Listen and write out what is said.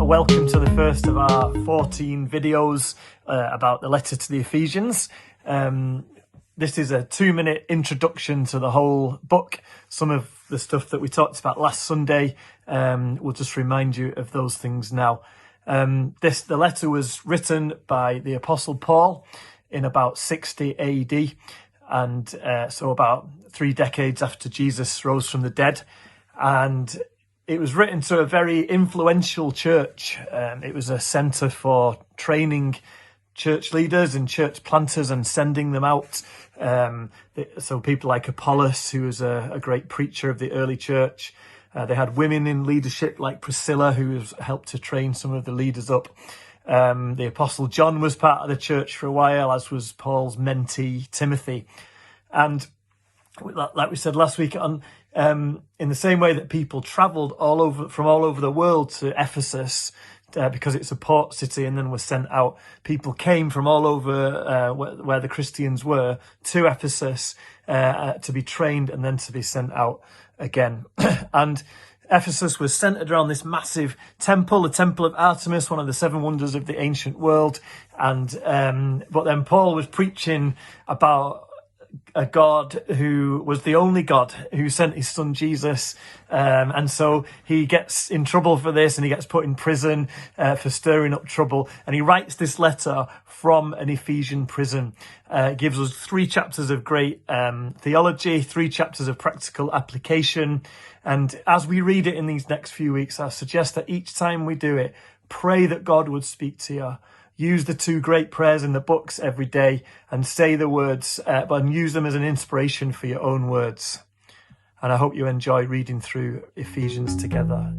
welcome to the first of our 14 videos about the letter to the Ephesians. This is a 2-minute introduction to the whole book. Some of the stuff that we talked about last Sunday, we'll just remind you of those things now. The letter was written by the Apostle Paul in about 60 AD, and so about 3 decades after Jesus rose from the dead. And it was written to a very influential church. It was a centre for training church leaders and church planters and sending them out. So people like Apollos, who was a great preacher of the early church. They had women in leadership like Priscilla, who helped to train some of the leaders up. The Apostle John was part of the church for a while, as was Paul's mentee, Timothy. And like we said last week, in the same way that people travelled from all over the world to Ephesus, because it's a port city, and then were sent out, people came from all over where the Christians were to Ephesus to be trained and then to be sent out again. And Ephesus was centered around this massive temple, the Temple of Artemis, one of the 7 wonders of the ancient world. And but then Paul was preaching about a God who was the only God, who sent his son Jesus, and so he gets in trouble for this, and he gets put in prison for stirring up trouble. And he writes this letter from an Ephesian prison. It gives us 3 chapters of great theology, 3 chapters of practical application. And as we read it in these next few weeks, I suggest that each time we do it, pray that God would speak to you. Use the 2 great prayers in the books every day and say the words, but use them as an inspiration for your own words. And I hope you enjoy reading through Ephesians together.